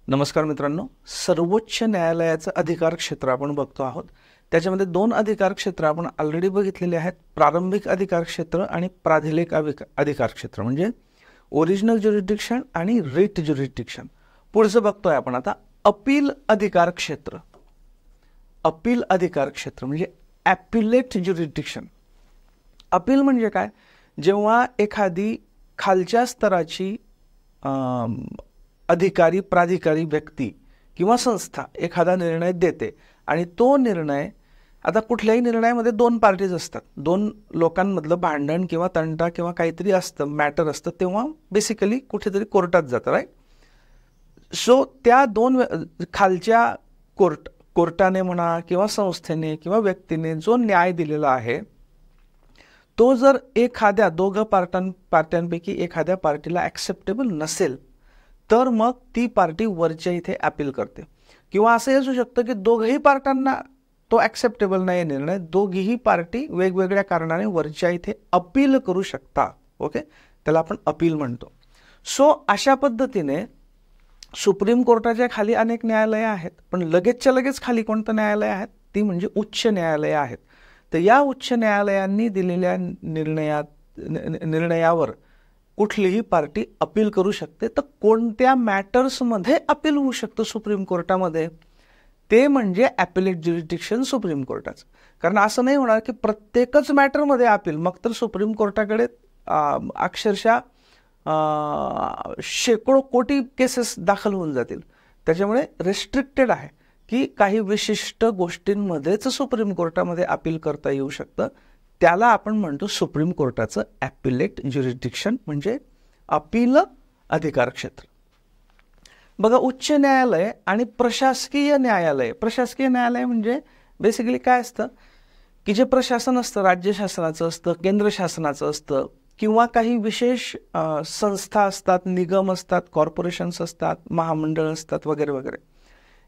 नमस्कार मित्रांनो, सर्वोच्च न्यायालयाचं अधिकार क्षेत्र आपण बघतो आहोत. त्याच्यामध्ये दोन अधिकार क्षेत्र आपण ऑलरेडी बघितलेले आहेत. प्रारंभिक अधिकार क्षेत्र आणि प्राधिलेख अधिकार क्षेत्र, म्हणजे ओरिजिनल ज्युरिडिक्शन आणि रिट ज्युरिडिक्शन. पुढचं बघतोय आपण आता अपील अधिकार क्षेत्र. अपील अधिकार क्षेत्र म्हणजे ॲपिलेट ज्युरिडिक्शन. अपील म्हणजे काय? जेव्हा एखादी खालच्या स्तराची अधिकारी प्राधिकारी व्यक्ती किंवा संस्था एखादा निर्णय देते आणि तो निर्णय, आता कुठल्याही निर्णयामध्ये दोन पार्टीज असतात, दोन लोकांमधलं भांडण किंवा तंटा किंवा काहीतरी असतं, मॅटर असतं, तेव्हा बेसिकली कुठेतरी कोर्टात जातं, राईट. सो त्या दोन खालच्या कोर्टाने म्हणा किंवा संस्थेने किंवा व्यक्तीने जो न्याय दिलेला आहे तो जर एखाद्या दोघं पार्ट्यांपैकी एखाद्या पार्टीला ॲक्सेप्टेबल नसेल तर मग ती पार्टी वरच्या इथे अपील करते. किंवा असंही असू शकतं की दोघंही पार्टांना तो ॲक्सेप्टेबल नाही निर्णय, दोघीही पार्टी वेगवेगळ्या कारणाने वरच्या इथे अपील करू शकतात. ओके, त्याला आपण अपील म्हणतो. सो अशा पद्धतीने सुप्रीम कोर्टाच्या खाली अनेक न्यायालये आहेत, पण लगेचच्या लगेच खाली कोणतं न्यायालय आहेत? ती म्हणजे उच्च न्यायालये आहेत. तर या उच्च न्यायालयांनी दिलेल्या निर्णयावर कुठलीही पार्टी अपील करू शकते. तर कोणत्या मॅटर्समध्ये अपील होऊ शकतं सुप्रीम कोर्टामध्ये? ते म्हणजे ॲपिलेट ज्युरिडिक्शन सुप्रीम कोर्टाचं. कारण असं नाही होणार की प्रत्येकच मॅटरमध्ये अपील, मग तर सुप्रीम कोर्टाकडे अक्षरशः शेकडो कोटी केसेस दाखल होऊन जातील. त्याच्यामुळे रेस्ट्रिक्टेड आहे की काही विशिष्ट गोष्टींमध्येच सुप्रीम कोर्टामध्ये अपील करता येऊ शकतं. त्याला आपण म्हणतो सुप्रीम कोर्टाचं ॲपिलेट ज्युरिडिक्शन म्हणजे अपील अधिकार क्षेत्र. बघा, उच्च न्यायालय आणि प्रशासकीय न्यायालय. प्रशासकीय न्यायालय म्हणजे बेसिकली काय असतं की जे प्रशासन असतं, राज्य शासनाचं असतं, केंद्र शासनाचं असतं, किंवा काही विशेष संस्था असतात, निगम असतात, कॉर्पोरेशन्स असतात, महामंडळ असतात वगैरे वगैरे,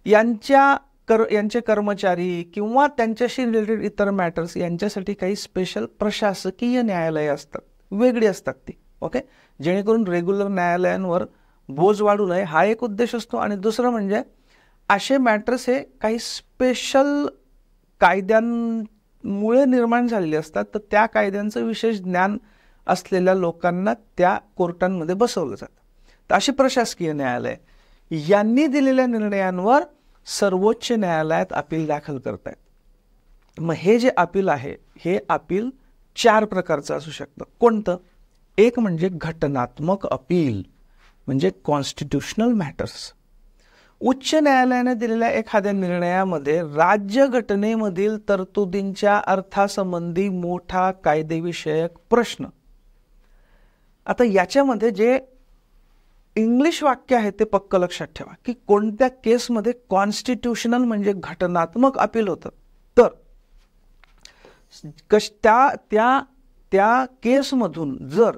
यांचे कर्मचारी किंवा त्यांच्याशी रिलेटेड इतर मॅटर्स यांच्यासाठी काही स्पेशल प्रशासकीय न्यायालये असतात, वेगळी असतात ती. ओके, जेणेकरून रेग्युलर न्यायालयांवर बोज वाढू नये हा एक उद्देश असतो. आणि दुसरं म्हणजे असे मॅटर्स हे काही स्पेशल कायद्यांमुळे निर्माण झालेले असतात, तर त्या कायद्यांचं विशेष ज्ञान असलेल्या लोकांना त्या कोर्टांमध्ये बसवलं जातं. तर अशी प्रशासकीय न्यायालय यांनी दिलेल्या निर्णयांवर सर्वोच्च न्यायालयात अपील दाखल करतायत. मग हे जे अपील आहे हे अपील 4 प्रकारचं असू शकतं. कोणतं? एक म्हणजे घटनात्मक अपील, म्हणजे कॉन्स्टिट्यूशनल मॅटर्स. उच्च न्यायालयाने दिलेल्या एखाद्या निर्णयामध्ये राज्यघटनेमधील तरतुदींच्या अर्थासंबंधी मोठा कायदेविषयक प्रश्न. आता याच्यामध्ये जे इंग्लिश वाक्य आहे ते पक्क लक्षात ठेवा की कोणत्या केसमध्ये कॉन्स्टिट्यूशनल म्हणजे घटनात्मक अपील होतं. तर त्या केसमधून जर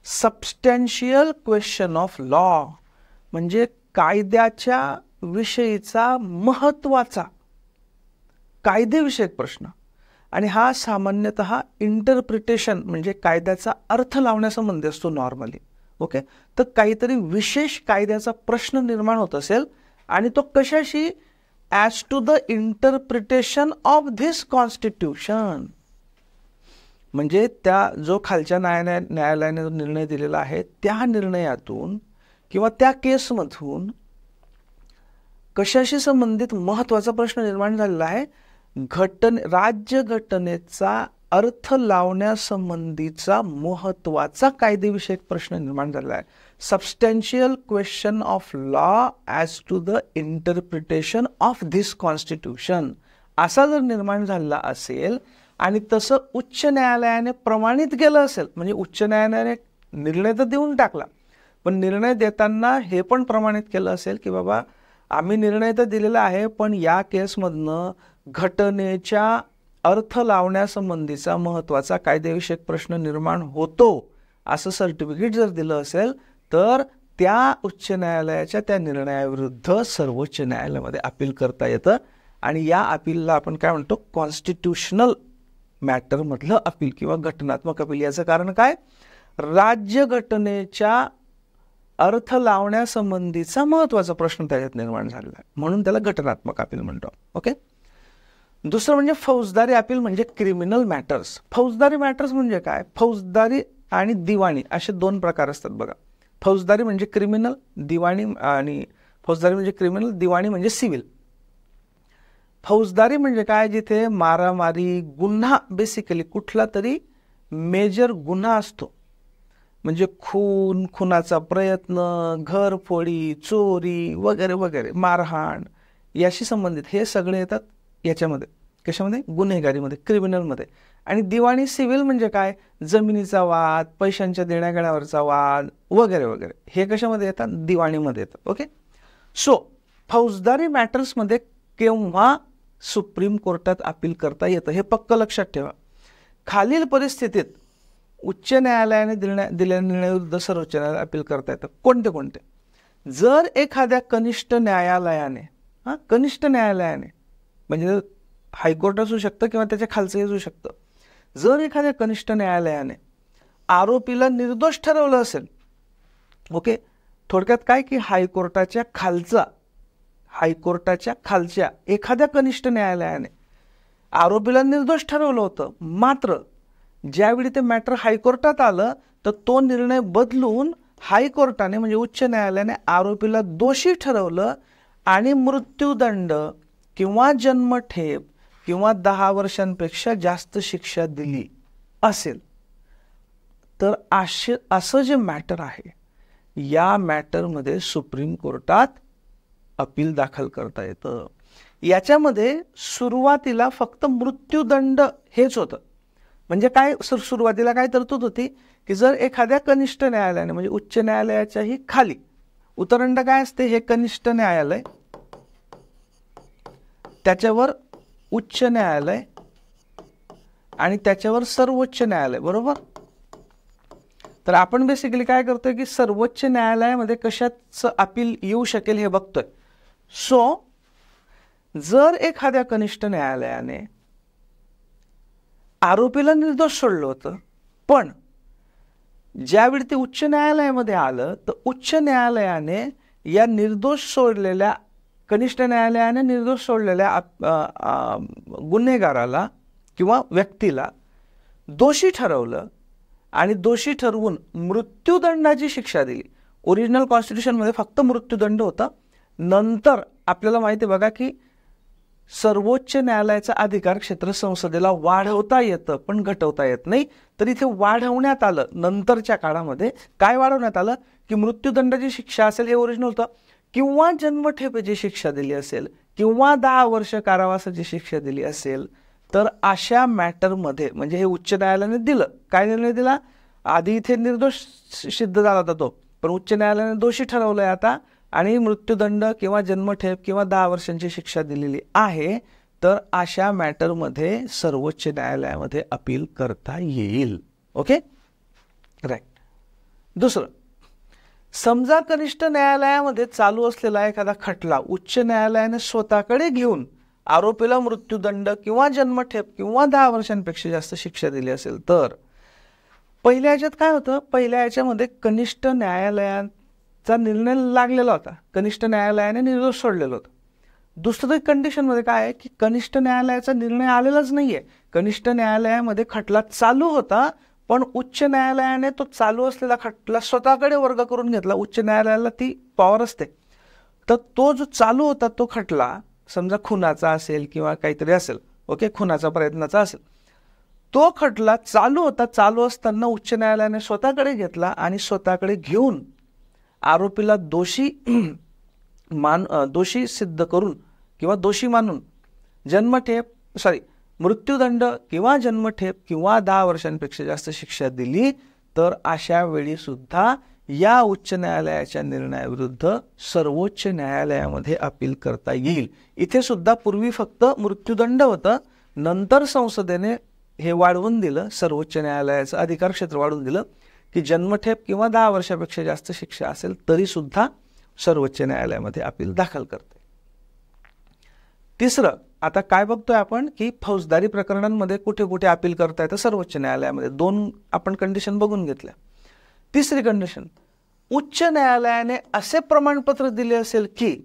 सबस्टॅन्शियल क्वेश्चन ऑफ लॉ म्हणजे कायद्याच्या विषयीचा महत्त्वाचा कायदेविषयक प्रश्न, आणि हा सामान्यतः इंटरप्रिटेशन म्हणजे कायद्याचा अर्थ लावण्यासंबंधी असतो नॉर्मली. ओके, तर काहीतरी विशेष कायद्याचा प्रश्न निर्माण होत असेल आणि तो कशाशी? As to the interpretation of this constitution. म्हणजे त्या जो खालच्या न्यायालयाने जो निर्णय दिलेला आहे त्या निर्णयातून किंवा त्या केसमधून कशाशी संबंधित महत्त्वाचा प्रश्न निर्माण झालेला आहे? राज्यघटनेचा अर्थ लावण्यासंबंधीचा महत्त्वाचा कायदेविषयक प्रश्न निर्माण झाला आहे. Substantial question of law as to the interpretation of this constitution असा जर निर्माण झाला असेल आणि तसं उच्च न्यायालयाने प्रमाणित केलं असेल, म्हणजे उच्च न्यायालयाने निर्णय तर देऊन टाकला, पण निर्णय देताना हे पण प्रमाणित केलं असेल की बाबा आम्ही निर्णय तर दिलेला आहे, पण या केसमधनं घटनेच्या अर्थ लावण्यासंबंधीचा महत्त्वाचा कायदेविषयक प्रश्न निर्माण होतो असं सर्टिफिकेट जर दिलं असेल तर त्या उच्च न्यायालयाच्या त्या निर्णयाविरुद्ध सर्वोच्च न्यायालयामध्ये अपील करता येतं. आणि या अपीलला आपण काय म्हणतो? कॉन्स्टिट्यूशनल मॅटरमधलं अपील किंवा घटनात्मक अपील. याचं कारण काय? राज्यघटनेच्या अर्थ लावण्यासंबंधीचा महत्वाचा प्रश्न त्याच्यात निर्माण झालेला आहे, म्हणून त्याला घटनात्मक अपील म्हणतो. ओके. दुसरं म्हणजे फौजदारी अपील म्हणजे क्रिमिनल मॅटर्स. फौजदारी मॅटर्स म्हणजे काय? फौजदारी आणि दिवाणी असे दोन प्रकार असतात बघा. फौजदारी म्हणजे क्रिमिनल, दिवाणी आणि फौजदारी म्हणजे क्रिमिनल, दिवाणी म्हणजे सिव्हिल. फौजदारी म्हणजे काय? जिथे मारामारी गुन्हा, बेसिकली कुठला तरी मेजर गुन्हा असतो, म्हणजे खून, खुनाचा प्रयत्न, घरफोडी, चोरी वगैरे वगैरे, मारहाण याशी संबंधित हे सगळे येतात याच्यामध्ये. कशामध्ये? गुन्हेगारीमध्ये, क्रिमिनलमध्ये. आणि दिवाणी सिव्हिल म्हणजे काय? जमिनीचा वाद, पैशांच्या देण्याघेण्यावरचा वाद वगैरे वगैरे, हे कशामध्ये येतात? दिवाणीमध्ये येतात. ओके. सो फौजदारी मॅटर्समध्ये केव्हा सुप्रीम कोर्टात अपील करता येतं हे पक्क लक्षात ठेवा. खालील परिस्थितीत उच्च न्यायालयाने दिलेल्या निर्णयाविरुद्ध सर्वोच्च न्यायालयात अपील करता येतं. कोणते कोणते? जर एखाद्या कनिष्ठ न्यायालयाने, कनिष्ठ न्यायालयाने म्हणजे हायकोर्ट असू शकतं किंवा त्याच्या खालचंही असू शकतं, जर एखाद्या कनिष्ठ न्यायालयाने आरोपीला निर्दोष ठरवलं असेल, ओके, थोडक्यात काय की हायकोर्टाच्या खालच्या एखाद्या कनिष्ठ न्यायालयाने आरोपीला निर्दोष ठरवलं होतं, मात्र ज्यावेळी ते मॅटर हायकोर्टात आलं तर तो निर्णय बदलून हायकोर्टाने म्हणजे उच्च न्यायालयाने आरोपीला दोषी ठरवलं आणि मृत्यूदंड किंवा जन्मठेप किंवा 10 वर्षांपेक्षा जास्त शिक्षा दिली असेल, तर असं जे मॅटर आहे या मॅटरमध्ये सुप्रीम कोर्टात अपील दाखल करता येतं. याच्यामध्ये सुरुवातीला फक्त मृत्यूदंड हेच होतं. म्हणजे काय? सुरुवातीला काय तरतूद होती की जर एखाद्या कनिष्ठ न्यायालयाने म्हणजे उच्च न्यायालयाच्याही खाली, उतरंड काय असते? हे कनिष्ठ न्यायालय, त्याच्यावर उच्च न्यायालय आणि त्याच्यावर सर्वोच्च न्यायालय, बरोबर? तर आपण बेसिकली काय करतोय की सर्वोच्च न्यायालयामध्ये कशाचं अपील येऊ शकेल हे बघतोय. सो जर एखाद्या कनिष्ठ न्यायालयाने आरोपीला निर्दोष सोडलं होतं, पण ज्यावेळी ते उच्च न्यायालयामध्ये आलं तर उच्च न्यायालयाने या कनिष्ठ न्यायालयाने निर्दोष सोडलेल्या गुन्हेगाराला किंवा व्यक्तीला दोषी ठरवलं आणि दोषी ठरवून मृत्यूदंडाची शिक्षा दिली. ओरिजिनल कॉन्स्टिट्यूशनमध्ये फक्त मृत्यूदंड होता. नंतर आपल्याला माहिती आहे बघा की सर्वोच्च न्यायालयाचा अधिकार क्षेत्र संसदेला वाढवता येतं पण घटवता येत नाही. तर इथे वाढवण्यात आलं. नंतरच्या काळामध्ये काय वाढवण्यात आलं की मृत्यूदंडाची शिक्षा असेल हे ओरिजिनल होतं, किंवा जन्मठेपेची शिक्षा दिली असेल किंवा 10 वर्ष कारावासाची शिक्षा दिली असेल, तर अशा मॅटरमध्ये म्हणजे हे उच्च न्यायालयाने दिलं. काय निर्णय दिला? आधी इथे निर्दोष सिद्ध झाला होता तो, पण उच्च न्यायालयाने दोषी ठरवलंय आता आणि मृत्यूदंड किंवा जन्मठेप किंवा 10 वर्षांची शिक्षा दिलेली आहे. तर अशा मॅटरमध्ये सर्वोच्च न्यायालयामध्ये अपील करता येईल. Okay, right. दुसरं, समजा कनिष्ठ न्यायालयामध्ये चालू असलेला एखादा खटला उच्च न्यायालयाने स्वतःकडे घेऊन आरोपीला मृत्यूदंड किंवा जन्मठेप किंवा 10 वर्षांपेक्षा जास्त शिक्षा दिली असेल, तर पहिल्या याच्यात काय होतं? पहिल्या याच्यामध्ये कनिष्ठ न्यायालयाचा निर्णय लागलेला होता, कनिष्ठ न्यायालयाने निर्दोष सोडलेलं होतं. दुसरी कंडिशनमध्ये काय आहे की कनिष्ठ न्यायालयाचा निर्णय आलेलाच नाहीये. कनिष्ठ न्यायालयामध्ये खटला चालू होता, पण उच्च न्यायालयाने तो चालू असलेला खटला स्वतःकडे वर्ग करून घेतला. उच्च न्यायालयाला ती पॉवर असते. तर तो जो चालू होता तो खटला समजा खुनाचा असेल किंवा काहीतरी असेल, ओके, खुनाचा प्रयत्नाचा असेल, तो खटला चालू होता. चालू असताना उच्च न्यायालयाने स्वतःकडे घेतला आणि स्वतःकडे घेऊन आरोपीला दोषी सिद्ध करून किंवा दोषी मानून मृत्यूदंड किंवा जन्मठेप किंवा 10 वर्षांपेक्षा जास्त शिक्षा दिली, तर अशा वेळी सुद्धा या उच्च न्यायालयाच्या निर्णयाविरुद्ध सर्वोच्च न्यायालयामध्ये अपील करता येईल. इथे सुद्धा पूर्वी फक्त मृत्यूदंड होतं, नंतर संसदेने हे वाढवून दिलं, सर्वोच्च न्यायालयाचं अधिकार क्षेत्र वाढवून दिलं की जन्मठेप किंवा 10 वर्षापेक्षा जास्त शिक्षा असेल तरी सुद्धा सर्वोच्च न्यायालयामध्ये अपील दाखल करते. तिसरं, आता काय बघतोय आपण की फौजदारी प्रकरणांमध्ये कुठे कुठे अपील करता येतं सर्वोच्च न्यायालयामध्ये. 2 आपण कंडिशन बघून घेतल्या. तिसरी कंडिशन, उच्च न्यायालयाने असे प्रमाणपत्र दिले असेल की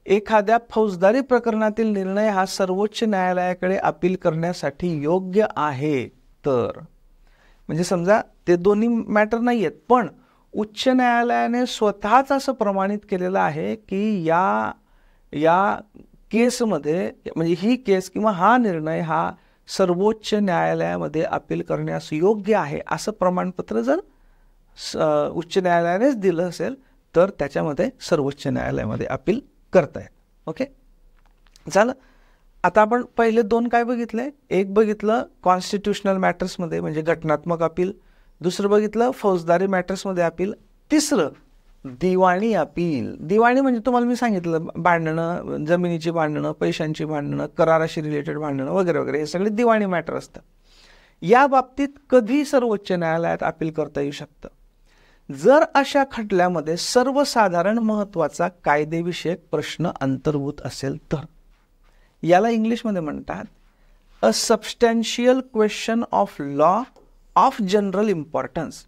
एखाद्या फौजदारी प्रकरणातील निर्णय हा सर्वोच्च न्यायालयाकडे अपील करण्यासाठी योग्य आहे, तर म्हणजे समजा ते दोन्ही मॅटर नाही आहेत, पण उच्च न्यायालयाने स्वतःच असं प्रमाणित केलेलं आहे की या केसमध्ये म्हणजे ही केस किंवा हा निर्णय हा सर्वोच्च न्यायालयामध्ये अपील करण्यास योग्य आहे, असं प्रमाणपत्र जर उच्च न्यायालयानेच दिलं असेल तर त्याच्यामध्ये सर्वोच्च न्यायालयामध्ये अपील करता येत. ओके, झालं. आता आपण पहिले दोन काय बघितले, एक बघितलं कॉन्स्टिट्यूशनल मॅटर्समध्ये म्हणजे घटनात्मक अपील, दुसरं बघितलं फौजदारी मॅटर्समध्ये अपील, तिसरं दिवाणी अपील. दिवाणी म्हणजे तुम्हाला मी सांगितलं भांडणं, जमिनीची भांडणं, पैशांची भांडणं, कराराशी रिलेटेड भांडणं वगैरे वगैरे, हे सगळे दिवाणी मॅटर असतात. या बाबतीत कधी सर्वोच्च न्यायालयात अपील करता येऊ शकतं जर अशा खटल्यामध्ये सर्वसाधारण महत्वाचा कायदेविषयक प्रश्न अंतर्भूत असेल तर. याला इंग्लिशमध्ये म्हणतात a substantial question of law of general importance.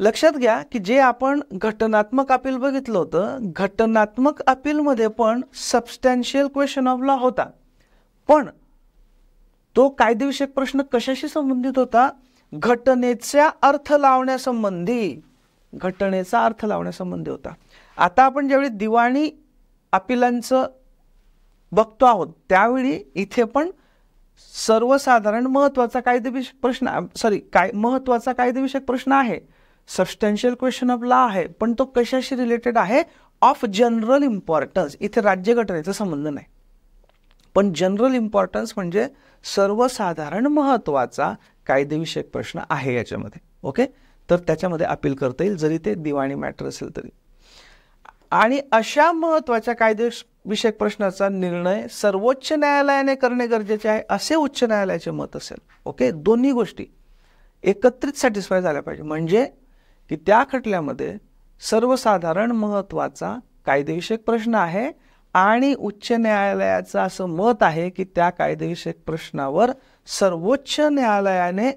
लक्षात घ्या की जे आपण घटनात्मक अपील बघितलं होतं, घटनात्मक अपीलमध्ये पण सबस्टॅन्शियल क्वेश्चन ऑफ लॉ होता, पण तो कायदेविषयक प्रश्न कशाशी संबंधित होता, घटनेचा अर्थ लावण्यासंबंधी होता. आता आपण ज्यावेळी दिवाणी अपिलांचं बघतो आहोत त्यावेळी इथे पण सर्वसाधारण महत्वाचा कायदेविषयक प्रश्न महत्वाचा कायदेविषयक प्रश्न आहे, सबस्टॅन्शियल क्वेश्चन ऑफ लॉ आहे, पण तो कशाशी रिलेटेड आहे, ऑफ जनरल इम्पॉर्टन्स. इथे राज्यघटनेचा संबंध नाही, पण जनरल इम्पॉर्टन्स म्हणजे सर्वसाधारण महत्वाचा कायदेविषयक प्रश्न आहे याच्यामध्ये. ओके, तर त्याच्यामध्ये अपील करता येईल जरी ते दिवाणी मॅटर असेल तरी. आणि अशा महत्वाच्या कायदेविषयक प्रश्नाचा निर्णय सर्वोच्च न्यायालयाने करणे गरजेचे आहे असे उच्च न्यायालयाचे मत असेल. ओके, दोन्ही गोष्टी एकत्रित सॅटिस्फाय झाल्या पाहिजे, म्हणजे की त्या खटल्यामध्ये सर्वसाधारण महत्वाचा कायदेविषयक प्रश्न आहे आणि उच्च न्यायालयाचं असं मत आहे की त्या कायदेविषयक प्रश्नावर सर्वोच्च न्यायालयाने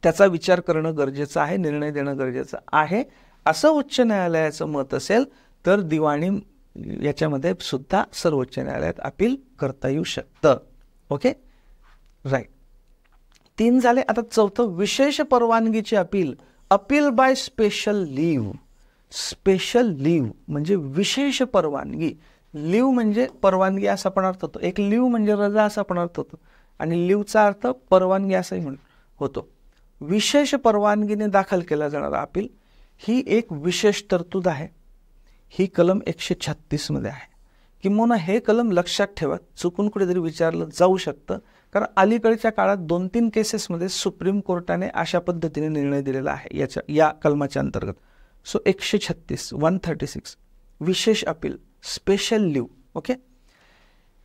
त्याचा विचार करणं गरजेचं आहे, निर्णय देणं गरजेचं आहे, असं उच्च न्यायालयाचं मत असेल तर दिवाणी याच्यामध्ये सुद्धा सर्वोच्च न्यायालयात अपील करता येऊ शकतं. Okay, right. 3 झाले. आता चौथं विशेष परवानगीचे appeal, appeal by special leave. Special leave म्हणजे विशेष परवानगी. लीव्ह म्हणजे परवानगी असा पण अर्थ होतो, एक लीव्ह म्हणजे रजा असा पण अर्थ होतो, आणि लीव्हचा अर्थ परवानगी असाही होतो. विशेष परवानगीने दाखल केला जाणारा अपील ही एक विशेष तरतूद आहे. ही कलम 136 मध्ये आहे. किंवा हे कलम लक्षात ठेवा, चुकून कुठेतरी विचारलं जाऊ शकतं, कारण अलीकडच्या काळात 2-3 केसेसमध्ये सुप्रीम कोर्टाने अशा पद्धतीने निर्णय दिलेला आहे या कलमाच्या अंतर्गत. सो 136 विशेष अपील, स्पेशल लीव्ह. ओके,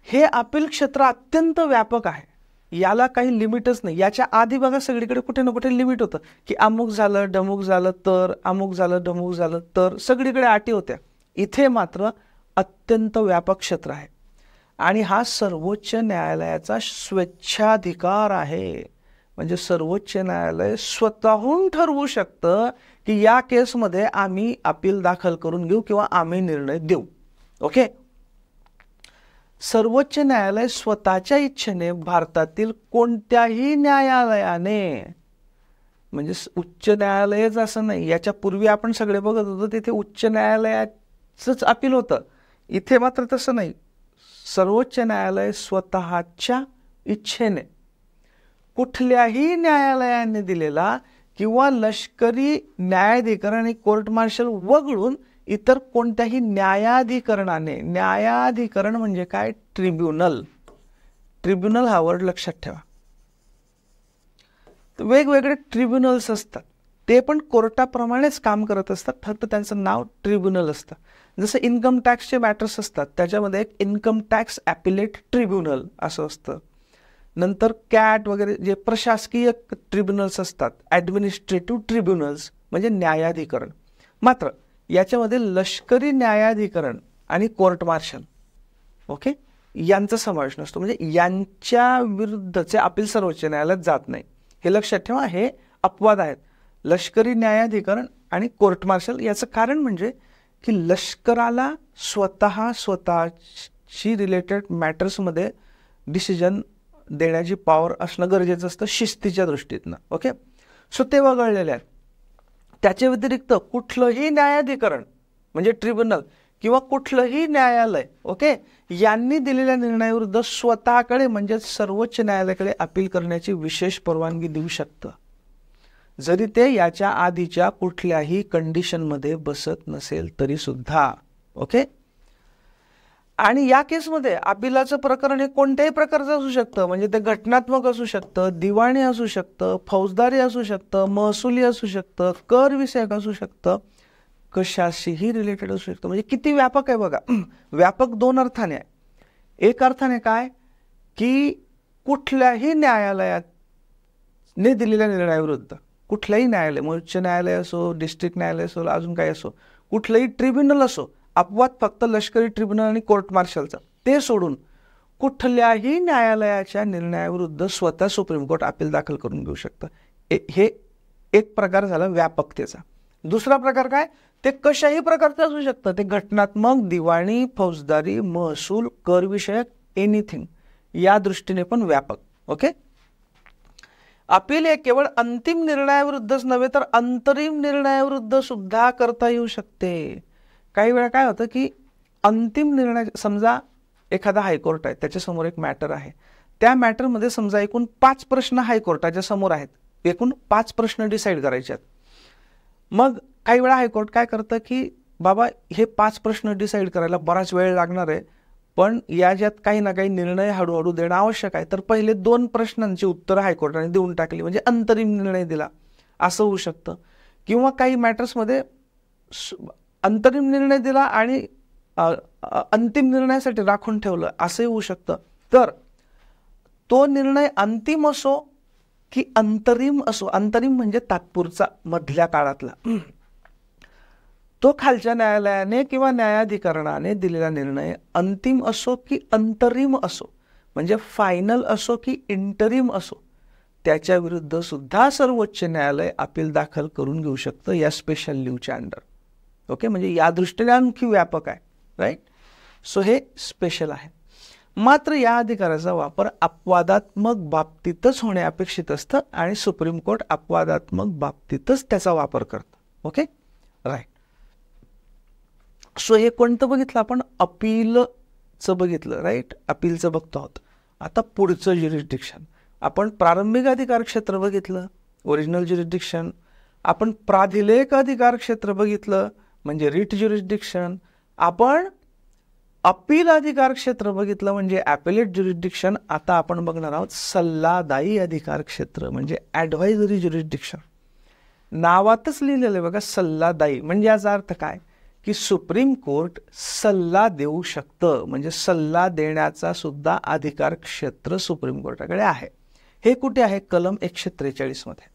हे अपील क्षेत्र अत्यंत व्यापक आहे, याला काही लिमिटच नाही. याच्या आधी बघा सगळीकडे कुठे ना कुठे लिमिट होतं की अमुक झालं ढमुक झालं तर, अमुक झालं ढमुक झालं तर, सगळीकडे अटी होत्या. इथे मात्र अत्यंत व्यापक क्षेत्र आहे आणि हा सर्वोच्च न्यायालयाचा स्वेच्छाधिकार आहे. म्हणजे सर्वोच्च न्यायालय स्वतःहून ठरवू शकतं की या केसमध्ये आम्ही अपील दाखल करून घेऊ किंवा आम्ही निर्णय देऊ. ओके, सर्वोच्च न्यायालय स्वतःच्या इच्छेने भारतातील कोणत्याही न्यायालयाने, म्हणजे उच्च न्यायालयच असं नाही, याच्या पूर्वी आपण सगळे बघत होतो तिथे उच्च न्यायालयाचंच अपील होतं, इथे मात्र तसं नाही. सर्वोच्च न्यायालय स्वतःच्या इच्छेने कुठल्याही न्यायालयाने दिलेला किंवा लष्करी न्यायाधिकरण आणि कोर्ट मार्शल वगळून इतर कोणत्याही न्यायाधिकरणाने, न्यायाधिकरण म्हणजे काय, ट्रिब्युनल, ट्रिब्युनल हा वर्ड लक्षात ठेवा. वेगवेगळे ट्रिब्युनल्स असतात, ते पण कोर्टाप्रमाणेच काम करत असतात, फक्त त्यांचं नाव ट्रिब्युनल असतं. जसं इन्कम टॅक्सचे मॅटर्स असतात त्याच्यामध्ये एक इन्कम टॅक्स ॲपिलेट ट्रिब्युनल असं असतं. नंतर कॅट वगैरे जे प्रशासकीय ट्रिब्युनल्स असतात, ॲडमिनिस्ट्रेटिव्ह ट्रिब्युनल्स म्हणजे न्यायाधिकरण. मात्र याच्यामध्ये लष्करी न्यायाधिकरण आणि कोर्ट मार्शल, ओके, यांचा समावेश नसतो. म्हणजे यांच्या विरुद्धचे अपील सर्वोच्च न्यायालयात जात नाही, हे लक्षात ठेवा. हे अपवाद आहेत. लष्करी न्यायाधिकरण आणि कोर्ट मार्शल. याचं कारण म्हणजे की लष्कराला स्वतःशी रिलेटेड मॅटर्समध्ये डिसिजन देण्याची पॉवर असणं गरजेचं असतं शिस्तीच्या दृष्टीतनं. ओके, सो ते वगळलेले आहेत. त्याच्या व्यतिरिक्त कुठलंही न्यायाधिकरण म्हणजे ट्रिब्युनल किंवा कुठलंही न्यायालय ओके यांनी दिलेल्या निर्णयाविरुद्ध स्वतःकडे म्हणजे सर्वोच्च न्यायालयाकडे अपील करण्याची विशेष परवानगी देऊ शकतं, जरी ते याच्या आधीच्या कुठल्याही कंडिशनमध्ये बसत नसेल तरी सुद्धा. ओके, आणि या केसमध्ये अपिलाचं प्रकरण हे कोणत्याही प्रकारचं असू शकतं, म्हणजे ते घटनात्मक असू शकतं, दिवाणी असू शकतं, फौजदारी असू शकतं, महसुली असू शकतं, कर विषयक असू शकतं, कशाशीही रिलेटेड असू शकतं. म्हणजे किती व्यापक आहे बघा. व्यापक दोन अर्थाने आहे. एक अर्थाने काय की कुठल्याही न्यायालयाने दिलेल्या निर्णयाविरुद्ध, कुठल्याही न्यायालय, उच्च न्यायालय असो, डिस्ट्रिक्ट न्यायालय असो, अजून काय असो, कुठलंही ट्रिब्युनल असो, अपवाद फक्त लष्करी ट्रिब्युनल आणि कोर्ट मार्शलचा, ते सोडून कुठल्याही न्यायालयाच्या निर्णयाविरुद्ध स्वतः सुप्रीम कोर्ट अपील दाखल करून घेऊ शकतं. हे एक प्रकार झाला व्यापकतेचा. दुसरा प्रकार काय, ते कशाही प्रकारचं असू शकतं, ते घटनात्मक, दिवाणी, फौजदारी, महसूल, कर विषयक, एनिथिंग, या दृष्टीने पण व्यापक. ओके, अपील हे केवळ अंतिम निर्णयाविरुद्धच नव्हे तर अंतरिम निर्णयाविरुद्ध सुद्धा करता येऊ शकते. काही वेळा काय होतं की अंतिम निर्णय, समजा एखादा हायकोर्ट आहे, त्याच्यासमोर एक मॅटर आहे, त्या मॅटरमध्ये समजा एकूण 5 प्रश्न हायकोर्टाच्या समोर आहेत, एकूण 5 प्रश्न डिसाईड करायचे आहेत. मग काही वेळा हायकोर्ट काय करतं की बाबा हे 5 प्रश्न डिसाईड करायला बराच वेळ लागणार आहे, पण याच्यात काही ना काही निर्णय हळूहळू देणं आवश्यक आहे, तर पहिले 2 प्रश्नांची उत्तरं हायकोर्टाने देऊन टाकली म्हणजे अंतरिम निर्णय दिला, असं होऊ शकतं. किंवा काही मॅटर्समध्ये अंतरिम निर्णय दिला आणि अंतिम निर्णयासाठी राखून ठेवलं, असंही होऊ शकतं. तर तो निर्णय अंतिम असो की अंतरिम असो, अंतरिम म्हणजे तात्पुरता, मधल्या काळातला, तो खालच्या न्यायालयाने किंवा न्यायाधिकरणाने दिलेला निर्णय अंतिम असो की अंतरिम असो, म्हणजे फायनल असो की इंटरिम असो, त्याच्या विरुद्ध सुद्धा सर्वोच्च न्यायालय अपील दाखल करून घेऊ शकतं या स्पेशल लीवच्या अंडर. ओके, म्हणजे या दृष्टीने आणखी व्यापक आहे. राईट, सो हे स्पेशल आहे. मात्र या अधिकाराचा वापर अपवादात्मक बाबतीतच होणे अपेक्षित असतं आणि सुप्रीम कोर्ट अपवादात्मक बाबतीतच त्याचा वापर करतं. Okay, right. सो हे कोणतं बघितलं आपण, अपीलचं बघितलं. राईट, अपीलचं बघतो आहोत. आता पुढचं ज्युरिस्डिक्शन, आपण प्रारंभिक अधिकार क्षेत्र बघितलं, ओरिजिनल ज्युरिस्डिक्शन. आपण प्राधिलेख अधिकार क्षेत्र बघितलं म्हणजे रिट ज्युरिस्डिक्शन. आपण अपील अधिकार क्षेत्र बघितलं म्हणजे ॲपेलेट ज्युरिस्डिक्शन. आता आपण बघणार आहोत सल्लादायी अधिकार क्षेत्र म्हणजे ॲडव्हायझरी ज्युरिस्डिक्शन. नावातच लिहिलेलं आहे बघा, सल्लादायी. म्हणजे याचा अर्थ काय की सुप्रीम कोर्ट सल्ला देऊ शकतं, म्हणजे सल्ला देण्याचा सुद्धा अधिकार क्षेत्र सुप्रीम कोर्टाकडे आहे. हे कुठे आहे, कलम 143 मध्ये.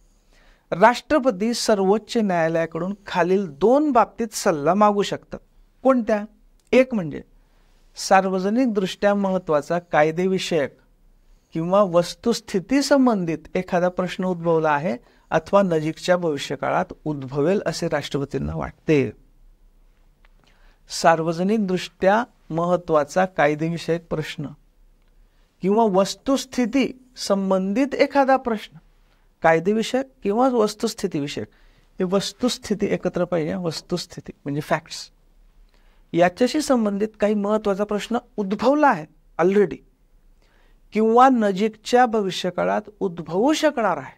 राष्ट्रपती सर्वोच्च न्यायालयाकडून खालील 2 बाबतीत सल्ला मागू शकतात. कोणत्या, एक म्हणजे सार्वजनिक दृष्ट्या महत्त्वाचा कायदेविषयक किंवा वस्तुस्थिती संबंधित एखादा प्रश्न उद्भवला आहे अथवा नजीकच्या भविष्यकाळात उद्भवेल असे राष्ट्रपतींना वाटते. सार्वजनिक दृष्ट्या महत्त्वाचा कायदेविषयक प्रश्न किंवा वस्तुस्थिती संबंधित एखादा प्रश्न, कायदेविषयक किंवा वस्तुस्थिती विषयक, हे वस्तुस्थिती एकत्र पाहिजे, वस्तुस्थिती म्हणजे फॅक्ट्स, याच्याशी संबंधित काही महत्त्वाचा प्रश्न उद्भवला आहे ऑलरेडी किंवा नजीकच्या भविष्यकाळात उद्भवू शकणार आहे,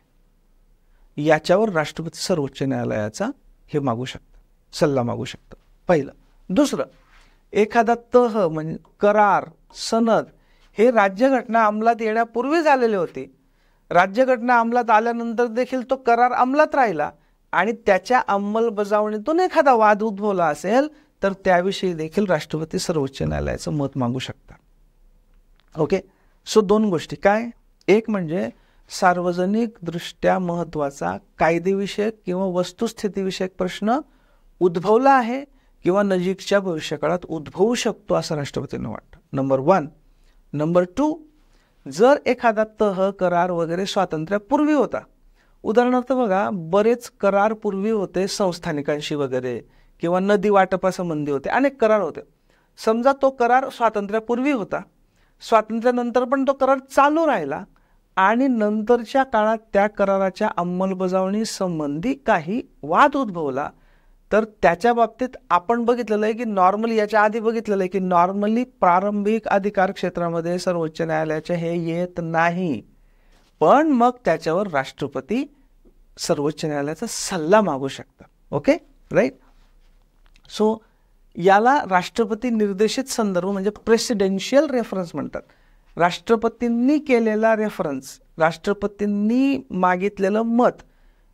याच्यावर राष्ट्रपती सर्वोच्च न्यायालयाचा हे मागू शकतात, सल्ला मागू शकतात. पहिलं. दुसरं, एखादा तह म्हणजे करार, सनद हे राज्यघटना अंमलात येण्यापूर्वी झालेले होते, राज्यघटना अंमलात आल्यानंतर देखील तो करार अंमलात राहिला आणि त्याच्या अंमलबजावणीतून एखादा वाद उद्भवला असेल तर त्याविषयी देखील राष्ट्रपती सर्वोच्च न्यायालयाचं मत मागू शकतात. ओके, सो 2 गोष्टी काय, एक म्हणजे सार्वजनिक दृष्ट्या महत्त्वाचा कायदेविषयक किंवा वस्तुस्थितीविषयक प्रश्न उद्भवला आहे किंवा नजीकच्या भविष्यकाळात उद्भवू शकतो असं राष्ट्रपतींना वाटतं. नंबर 1. नंबर 2, जर एखादा तह, करार वगैरे स्वातंत्र्यापूर्वी होता उदाहरणार्थ बघा, बरेच करार पूर्वी होते संस्थानिकांशी वगैरे, किंवा नदी वाटपासंबंधी होते, अनेक करार होते. समजा तो करार स्वातंत्र्यापूर्वी होता, स्वातंत्र्यानंतर पण तो करार चालू राहिला, आणि नंतरच्या काळात त्या कराराच्या अंमलबजावणी संबंधी काही वाद उद्भवला, तर त्याच्या बाबतीत आपण बघितलेलं आहे की नॉर्मली, याच्या आधी बघितलेलं आहे की नॉर्मली प्रारंभिक अधिकार क्षेत्रामध्ये सर्वोच्च न्यायालयाचे हे येत नाही, पण मग त्याच्यावर राष्ट्रपती सर्वोच्च न्यायालयाचा सल्ला मागू शकतात. Okay, right. सो याला राष्ट्रपती निर्देशित संदर्भ म्हणजे प्रेसिडेन्शियल रेफरन्स म्हणतात. राष्ट्रपतींनी केलेला रेफरन्स, राष्ट्रपतींनी मागितलेलं मत,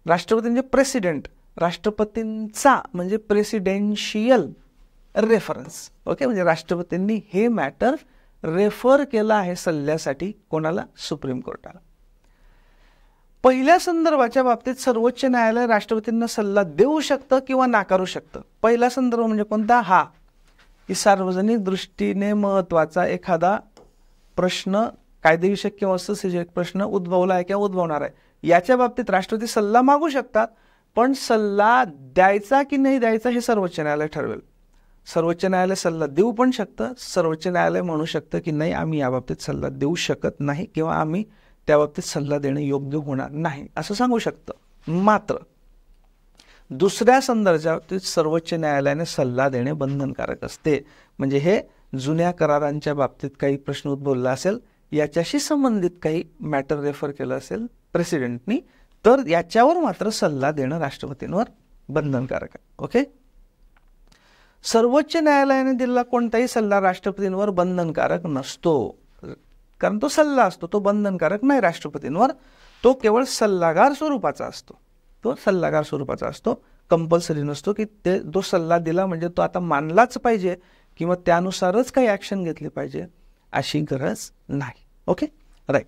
राष्ट्रपती म्हणजे प्रेसिडेंट, राष्ट्रपतींचा म्हणजे प्रेसिडेन्शियल रेफरन्स. ओके, म्हणजे राष्ट्रपतींनी हे मॅटर रेफर केलं आहे सल्ल्यासाठी कोणाला? सुप्रीम कोर्टाला. पहिल्या संदर्भाच्या बाबतीत सर्वोच्च न्यायालय राष्ट्रपतींना सल्ला देऊ शकतं किंवा नाकारू शकतं. पहिला संदर्भ म्हणजे कोणता? हा की सार्वजनिक दृष्टीने महत्वाचा एखादा प्रश्न, कायदेविषयक किंवा वस्तुस्थितीविषयक प्रश्न उद्भवला आहे किंवा उद्भवणार आहे, याच्या बाबतीत राष्ट्रपती सल्ला मागू शकतात, पण सल्ला द्यायचा की नाही द्यायचा हे सर्वोच्च न्यायालय ठरवेल. सर्वोच्च न्यायालय सल्ला देऊ पण शकतं, सर्वोच्च न्यायालय म्हणू शकतं की नाही, आम्ही याबाबतीत सल्ला देऊ शकत नाही किंवा आम्ही त्याबाबतीत सल्ला देणे योग्य होणार नाही, असं सांगू शकतं. मात्र दुसऱ्या संदर्भाच्या बाबतीत सर्वोच्च न्यायालयाने सल्ला देणे बंधनकारक असते. म्हणजे हे जुन्या करारांच्या बाबतीत काही प्रश्न उद्भवला असेल, याच्याशी संबंधित काही मॅटर रेफर केलं असेल प्रेसिडेंटनी, तर याच्यावर मात्र सल्ला देणं राष्ट्रपतींवर बंधनकारक आहे. ओके, सर्वोच्च न्यायालयाने दिलेला कोणताही सल्ला राष्ट्रपतींवर बंधनकारक नसतो, कारण तो सल्ला असतो, तो बंधनकारक नाही राष्ट्रपतींवर, तो केवळ सल्लागार स्वरूपाचा असतो. तो सल्लागार स्वरूपाचा असतो, कंपल्सरी नसतो की तो सल्ला दिला म्हणजे तो आता मानलाच पाहिजे किंवा त्यानुसारच काही ॲक्शन घेतली पाहिजे, अशी गरज नाही. Okay, right.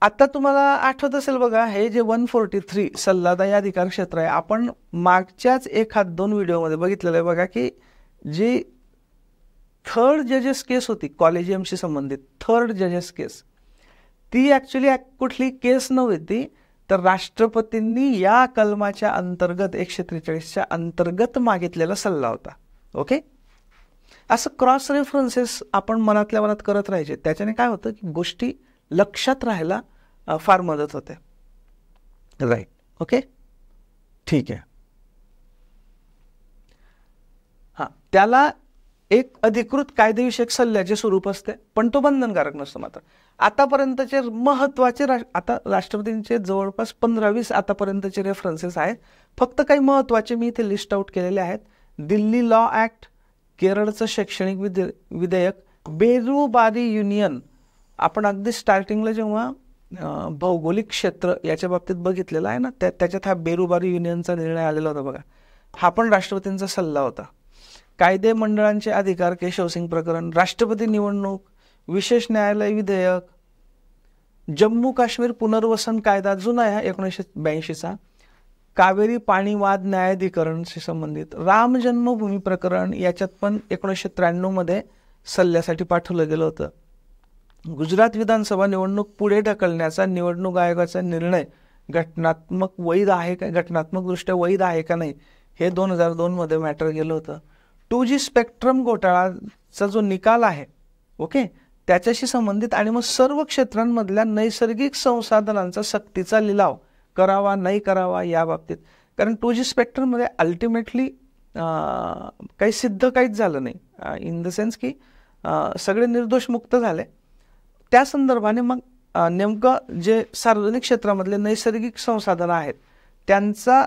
आता तुम्हाला आठवत असेल बघा, हे जे 143 सल्लादायी अधिकार क्षेत्र आहे, आपण मागच्याच 1-2 व्हिडिओमध्ये बघितलेलं आहे बघा, की जी थर्ड जजेस केस होती कॉलेजियमशी संबंधित, थर्ड जजेस केस, ती ॲक्च्युली कुठली केस नव्हती, तर राष्ट्रपतींनी या कलमाच्या अंतर्गत 143च्या अंतर्गत मागितलेला सल्ला होता. ओके, असं क्रॉस रेफरन्सेस आपण मनातल्या मनात करत राहायचे, त्याच्याने काय होतं की गोष्टी लक्षात राहायला फार मदत होते. राईट. ओके, ठीक आहे. हां, त्याला एक अधिकृत कायदेविषयक सल्ल्याचे स्वरूप असते, पण तो बंधनकारक नसतो. मात्र आतापर्यंतचे महत्त्वाचे आता राष्ट्रपतींचे जवळपास 15-20 आतापर्यंतचे रेफरन्सेस आहेत. फक्त काही महत्त्वाचे मी इथे लिस्ट आउट केलेले आहेत. दिल्ली लॉ ॲक्ट, केरळचं शैक्षणिक विधेयक, बेरुबारी युनियन. आपण अगदी स्टार्टिंगला जेव्हा भौगोलिक क्षेत्र याच्या बाबतीत बघितलेला आहे ना, त्याच्यात हा बेरुबारी युनियनचा निर्णय आलेला होता बघा, हा पण राष्ट्रपतींचा सल्ला होता. कायदे मंडळांचे अधिकार, केशवसिंग प्रकरण, राष्ट्रपती निवडणूक, विशेष न्यायालय विधेयक, जम्मू काश्मीर पुनर्वसन कायदा जुना आहे 1982चा, कावेरी पाणी वाद न्यायाधिकरणशी संबंधित, राम जन्मभूमी प्रकरण, याच्यात पण 1993 सल्ल्यासाठी पाठवलं गेलं होतं. गुजरात विधानसभा निवडणूक पुढे ढकलण्याचा निवडणूक आयोगाचा निर्णय घटनात्मक वैध आहे का, घटनात्मकदृष्ट्या वैध आहे का नाही, हे 2002 मॅटर गेलं होतं. 2G स्पेक्ट्रम घोटाळाचा जो निकाल आहे, ओके, त्याच्याशी संबंधित, आणि मग सर्व क्षेत्रांमधल्या नैसर्गिक संसाधनांचा सक्तीचा लिलाव करावा नाही करावा या बाबतीत. कारण 2G स्पेक्ट्रममध्ये अल्टिमेटली काही सिद्ध काहीच झालं नाही, इन द सेन्स की सगळे निर्दोष मुक्त झाले. त्या संदर्भाने मग नेमकं जे सार्वजनिक क्षेत्रामधले नैसर्गिक संसाधनं आहेत त्यांचा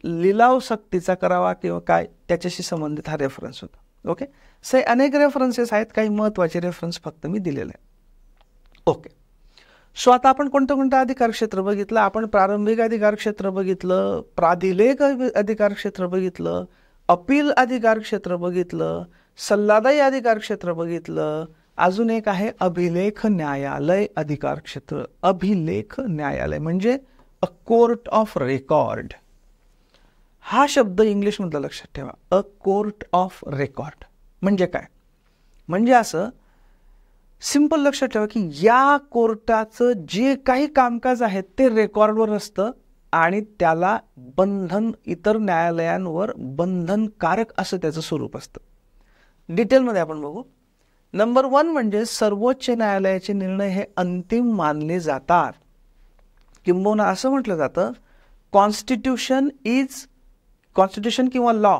लिलाव सक्तीचा करावा किंवा काय, त्याच्याशी संबंधित हा रेफरन्स होता. ओके, से अनेक रेफरन्सेस आहेत, काही महत्त्वाचे रेफरन्स फक्त मी दिलेले आहे. ओके, सो आता आपण कोणतं कोणतं अधिकार क्षेत्र बघितलं. आपण प्रारंभिक अधिकार क्षेत्र बघितलं, प्राधिलेख अधिकार क्षेत्र बघितलं, अपील अधिकार क्षेत्र बघितलं, सल्लादायी अधिकार क्षेत्र बघितलं, अजून एक आहे अभिलेख न्यायालय अधिकार क्षेत्र. अभिलेख न्यायालय म्हणजे अ कोर्ट ऑफ रेकॉर्ड. हा शब्द इंग्लिशमधला लक्षात ठेवा, अ कोर्ट ऑफ रेकॉर्ड म्हणजे काय, म्हणजे असं सिंपल लक्षात ठेवा की या कोर्टाचं जे काही कामकाज आहे ते रेकॉर्डवर असतं आणि त्याला बंधन, इतर न्यायालयांवर बंधनकारक असं त्याचं स्वरूप असतं। डिटेलमध्ये आपण बघू। नंबर 1 म्हणजे सर्वोच्च न्यायालयाचे निर्णय हे अंतिम मानले जातात, किंबहुना असं म्हटलं जातं कॉन्स्टिट्यूशन किंवा law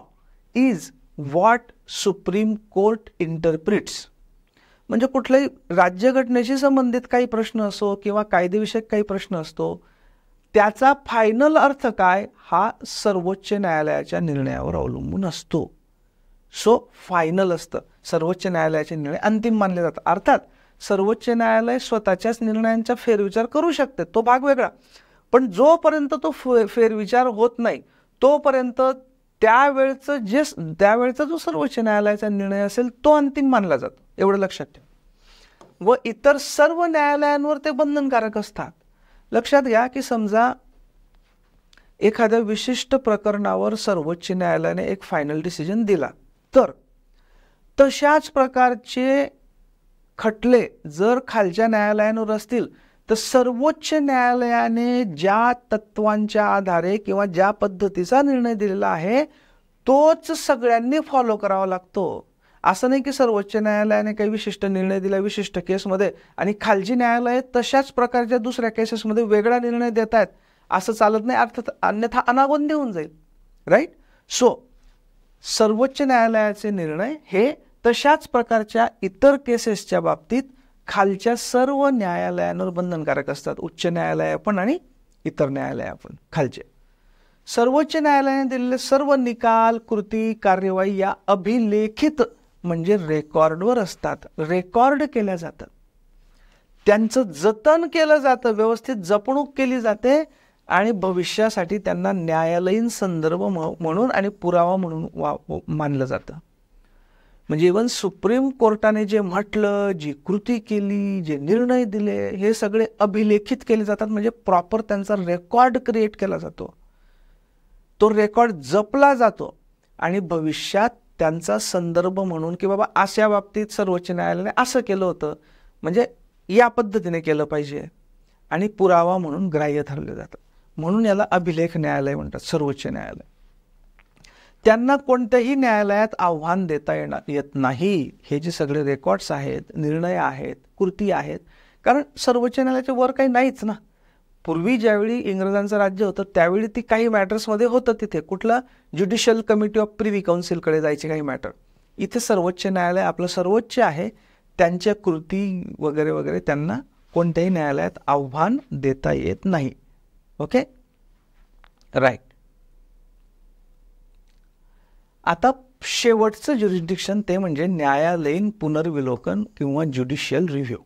is what Supreme Court interprets. म्हणजे कुठल्याही राज्यघटनेशी संबंधित काही प्रश्न असो किंवा कायदेविषयक काही प्रश्न असतो, त्याचा फायनल अर्थ काय हा सर्वोच्च न्यायालयाच्या निर्णयावर अवलंबून असतो। सो फायनल असतं, सर्वोच्च न्यायालयाचे निर्णय अंतिम मानले जातात। अर्थात सर्वोच्च न्यायालय स्वतःच्याच निर्णयांचा फेरविचार करू शकते, तो भाग वेगळा, पण जोपर्यंत तो फेरविचार होत नाही तोपर्यंत त्यावेळचा जो सर्वोच्च न्यायालयाचा निर्णय असेल तो अंतिम मानला जातो, एवढं लक्षात ठेवा। व इतर सर्व न्यायालयांवर ते बंधनकारक असतात। लक्षात घ्या की समजा एखाद्या विशिष्ट प्रकरणावर सर्वोच्च न्यायालयाने एक फायनल डिसिजन दिला, तर तशाच प्रकारचे खटले जर खालच्या न्यायालयांवर असतील तर सर्वोच्च न्यायालयाने ज्या तत्वांच्या आधारे किंवा ज्या पद्धतीचा निर्णय दिलेला आहे तोच सगळ्यांनी फॉलो करावा लागतो। असं नाही की सर्वोच्च न्यायालयाने काही विशिष्ट निर्णय दिला विशिष्ट केसमध्ये आणि खालची न्यायालये तशाच प्रकारच्या दुसऱ्या केसेसमध्ये वेगळा निर्णय देत आहेत, असं चालत नाही, अर्थात अन्यथा अनागोंदी होऊन जाईल, राईट। सो सर्वोच्च न्यायालयाचे निर्णय हे तशाच प्रकारच्या इतर केसेसच्या बाबतीत खालच्या सर्व न्यायालयांवर बंधनकारक असतात, उच्च न्यायालय पण आणि इतर न्यायालय पण खालचे। सर्वोच्च न्यायालयाने दिलेले सर्व निकाल, कृती, कार्यवाही या अभिलेखित म्हणजे रेकॉर्डवर असतात, रेकॉर्ड केल्या जातात, त्यांचं जतन केलं जातं, व्यवस्थित जपणूक केली जाते आणि भविष्यासाठी त्यांना न्यायालयीन संदर्भ म्हणून आणि पुरावा म्हणून मानलं जातं। म्हणजे इव्हन सुप्रीम कोर्टाने जे म्हटलं, जी कृती केली, जे निर्णय दिले, हे सगळे अभिलेखित केले जातात, म्हणजे प्रॉपर त्यांचा रेकॉर्ड क्रिएट केला जातो, तो रेकॉर्ड जपला जातो आणि भविष्यात त्यांचा संदर्भ म्हणून की बाबा अशा बाबतीत सर्वोच्च न्यायालयाने असं केलं होतं, म्हणजे या पद्धतीने केलं पाहिजे आणि पुरावा म्हणून ग्राह्य ठरले जातं, म्हणून याला अभिलेख न्यायालय म्हणतात, सर्वोच्च न्यायालय। त्यांना कोणत्याही न्यायालयात आव्हान देता येत नाही, हे जे सगळे रेकॉर्ड्स आहेत, निर्णय आहेत, कृती आहेत, कारण सर्वोच्च न्यायालयाच्या वर काही नाहीच ना। पूर्वी ज्यावेळी इंग्रजांचं राज्य होतं त्यावेळी ती काही मॅटर्समध्ये होतं, तिथे कुठलं ज्युडिशियल कमिटी ऑफ प्रिव्ही काउन्सिलकडे जायचे काही मॅटर, इथे सर्वोच्च न्यायालय आपलं सर्वोच्च आहे, त्यांच्या कृती वगैरे वगैरे त्यांना कोणत्याही न्यायालयात आव्हान देता येत नाही। Okay, right. आता शेवटचं ज्युरिस्डिक्शन ते म्हणजे न्यायालयीन पुनर्विलोकन किंवा ज्युडिशियल रिव्ह्यू।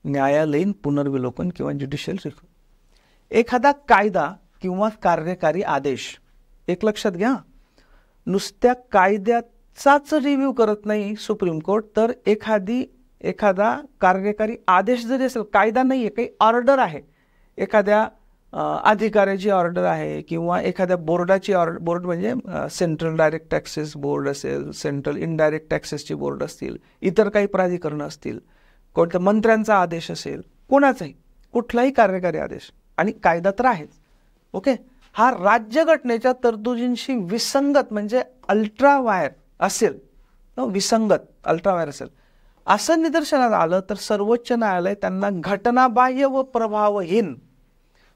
न्यायालयीन पुनर्विलोकन किंवा ज्युडिशियल रिव्ह्यू, एखादा कायदा किंवा कार्यकारी आदेश, एक लक्षात घ्या, नुसत्या कायद्याचाच रिव्ह्यू करत नाही सुप्रीम कोर्ट, तर एखादा कार्यकारी आदेश जरी असेल, कायदा नाहीये, काही ऑर्डर आहे, एखाद्या अधिकाऱ्याची ऑर्डर आहे किंवा एखाद्या बोर्डाची ऑर्डर, बोर्ड म्हणजे सेंट्रल डायरेक्ट टॅक्सेस बोर्ड असेल, सेंट्रल इनडायरेक्ट टॅक्सेसची बोर्ड असतील, इतर काही प्राधिकरण असतील, कोणत्या मंत्र्यांचा आदेश असेल, कोणाचाही कुठलाही कार्यकारी आदेश आणि कायदा तर आहेच, ओके, हा राज्यघटनेच्या तरतुदींशी विसंगत म्हणजे अल्ट्रावायर असेल, विसंगत अल्ट्रावायर असेल असं निदर्शनास आलं तर सर्वोच्च न्यायालय त्यांना घटनाबाह्य व प्रभावहीन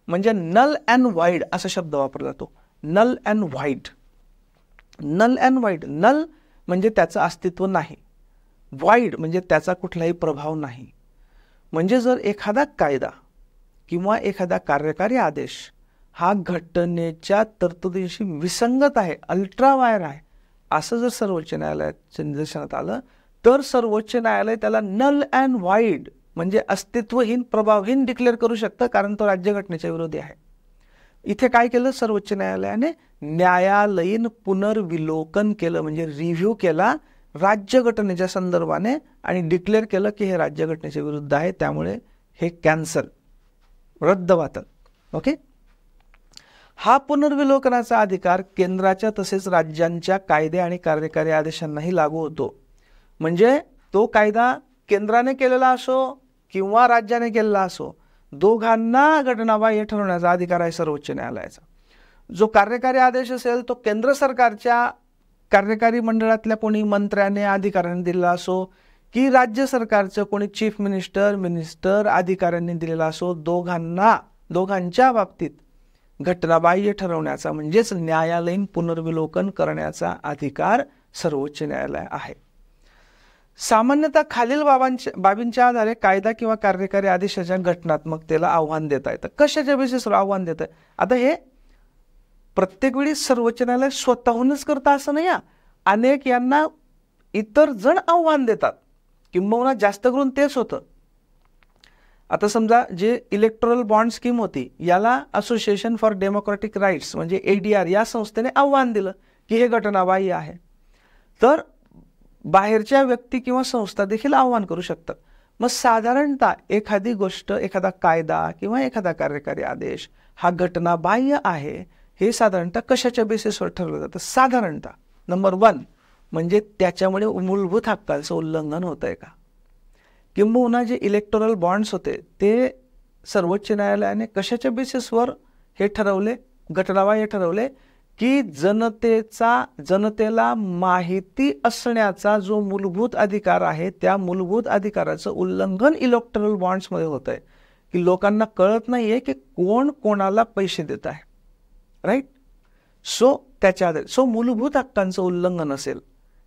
म्हणजे नल अँड व्हाईड असा शब्द वापरला जातो, null and void. Null and void, null म्हणजे त्याचं अस्तित्व नाही, व्हाईड म्हणजे त्याचा कुठलाही प्रभाव नाही। म्हणजे जर एखादा कायदा किंवा एखादा कार्यकारी आदेश हा घटनेच्या तरतुदींशी विसंगत आहे, अल्ट्रावायर आहे, असं जर सर्वोच्च न्यायालयाच्या निदर्शनात आलं तर सर्वोच्च न्यायालय त्याला नल अँड व्हाईड म्हणजे अस्तित्वहीन, प्रभावहीन डिक्लेअर करू शकतं, कारण तो राज्यघटनेच्या विरोधी आहे। इथे काय केलं सर्वोच्च न्यायालयाने, न्यायालयीन पुनर्विलोकन केलं म्हणजे रिव्ह्यू केला राज्यघटनेच्या संदर्भाने आणि डिक्लेअर केलं की हे राज्यघटनेच्या विरुद्ध आहे, त्यामुळे हे कॅन्सल, रद्दबातल। ओके, हा पुनर्विलोकनाचा अधिकार केंद्राच्या तसेच राज्यांच्या कायदे आणि कार्यकारी आदेशांनाही लागू होतो। म्हणजे तो कायदा केंद्राने केलेला असो किंवा राज्याने केलेला असो, दोघांना घटनाबाह्य ठरवण्याचा अधिकार आहे सर्वोच्च न्यायालयाचा. जो कार्यकारी आदेश असेल तो केंद्र सरकारच्या कार्यकारी मंडळातल्या कोणी मंत्र्याने अधिकाऱ्याने दिलेला असो की राज्य सरकारचं कोणी चीफ मिनिस्टर अधिकाऱ्यांनी दिलेला असो, दोघांच्या बाबतीत घटनाबाह्य ठरवण्याचा म्हणजेच न्यायालयीन पुनर्विलोकन करण्याचा अधिकार सर्वोच्च न्यायालय आहे. सामान्यतः खालील बाबींच्या आधारे कायदा किंवा कार्यकारी आदेशाच्या घटनात्मकतेला आव्हान देता येतं. कशाच्या बेसिसवर आव्हान देतं? आता हे प्रत्येक वेळी सर्वोच्च न्यायालय स्वतःहूनच करतं असं नाही. अनेक यांना इतर जण आव्हान देतात, किंबहुना जास्त करून तेच होतं. आता समजा जे इलेक्टोरल बॉन्ड स्कीम होती, याला असोसिएशन फॉर डेमोक्रेटिक राईट्स म्हणजे ADR या संस्थेने आव्हान दिलं की हे घटनाबाह्य आहे. तर बाहेरच्या व्यक्ती किंवा संस्था देखील आव्हान करू शकतात. मग साधारणतः एखादी गोष्ट, एखादा कायदा किंवा एखादा कार्यकारी आदेश हा घटनाबाह्य आहे हे साधारणतः कशाच्या बेसिसवर ठरवलं जातं? साधारणतः नंबर 1 म्हणजे त्याच्यामुळे मूलभूत हक्कांचं उल्लंघन होत आहे का? किंबहुना जे इलेक्टोरल बॉन्ड्स होते ते सर्वोच्च न्यायालयाने कशाच्या बेसिसवर हे ठरवले, घटनाबाह्य ठरवले की जनतेला माहिती असण्याचा जो मूलभूत अधिकार आहे त्या मूलभूत अधिकाराचं उल्लंघन इलेक्टोरल बॉन्ड्समध्ये होत आहे, की लोकांना कळत नाहीये की कोण कोणाला पैसे देत आहे. राईट. सो मूलभूत हक्कांचं उल्लंघन असेल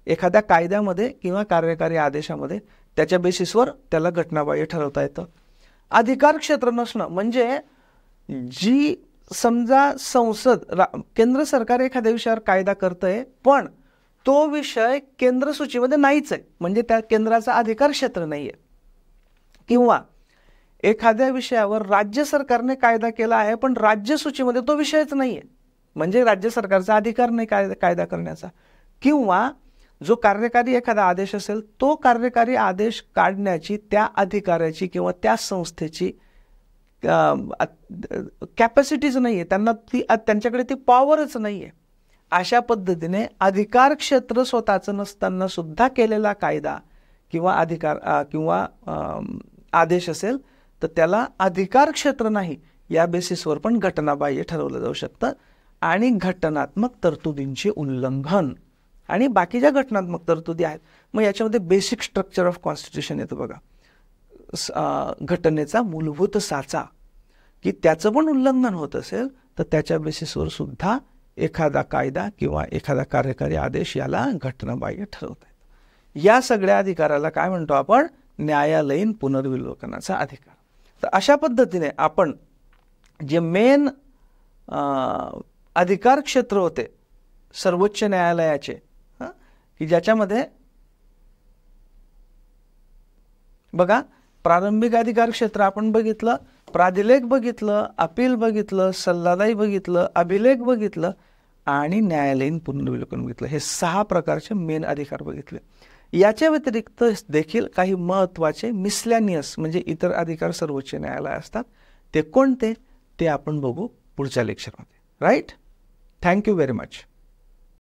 एखाद्या कायद्यामध्ये किंवा कार्यकारी आदेशामध्ये, त्याच्या बेसिसवर त्याला घटनाबाह्य ठरवता येतं. अधिकार क्षेत्र नसणं म्हणजे जी समजा केंद्र सरकार एखाद्या विषयावर कायदा करतंय पण तो विषय केंद्र सूचीमध्ये नाहीच आहे, म्हणजे त्या केंद्राचा अधिकार क्षेत्र नाहीये. किंवा एखाद्या विषयावर राज्य सरकारने कायदा केला आहे पण राज्य सूचीमध्ये तो विषयच नाहीये, म्हणजे राज्य सरकारचा अधिकार नाही कायदा करण्याचा. किंवा जो कार्यकारी एखादा आदेश असेल तो कार्यकारी आदेश काढण्याची त्या अधिकाऱ्याची किंवा त्या संस्थेची कॅपॅसिटीच नाहीये, त्यांच्याकडे ती पॉवरच नाहीये. अशा पद्धतीने अधिकार क्षेत्र स्वतःचं नसताना सुद्धा केलेला कायदा किंवा आदेश असेल तर त्याला अधिकार क्षेत्र नाही या बेसिसवर पण घटनाबाह्य ठरवलं जाऊ शकतं. आणि घटनात्मक तरतुदींचे उल्लंघन आणि बाकीच्या घटनात्मक तरतुदी आहेत. मग याच्यामध्ये बेसिक स्ट्रक्चर ऑफ कॉन्स्टिट्यूशन येतं बघा, घटनेचा मूलभूत साचा, की त्याचं पण उल्लंघन होत असेल तर त्याच्या बेसिसवर सुद्धा एखादा कायदा किंवा एखादा कार्यकारी आदेश याला घटनाबाह्य ठरवता येतं. या सगळ्या अधिकाराला काय म्हणतो आपण? न्यायालयीन पुनर्विलोकनाचा अधिकार. तर अशा पद्धतीने आपण जे मेन अधिकार क्षेत्र होते सर्वोच्च न्यायालयाचे, की ज्याच्यामध्ये बघा प्रारंभिक अधिकार क्षेत्र आपण बघितलं, प्राधिलेख बघितलं, अपील बघितलं, सल्लादाई बघितलं, अभिलेख बघितलं आणि न्यायालयीन पुनर्विलोकन बघितलं. हे 6 प्रकारचे मेन अधिकार बघितले. याच्या व्यतिरिक्त देखील काही महत्त्वाचे मिसलॅनियस म्हणजे इतर अधिकार सर्वोच्च न्यायालय असतात. ते कोणते ते आपण बघू पुढच्या लेक्चरमध्ये. राईट. Thank you very much.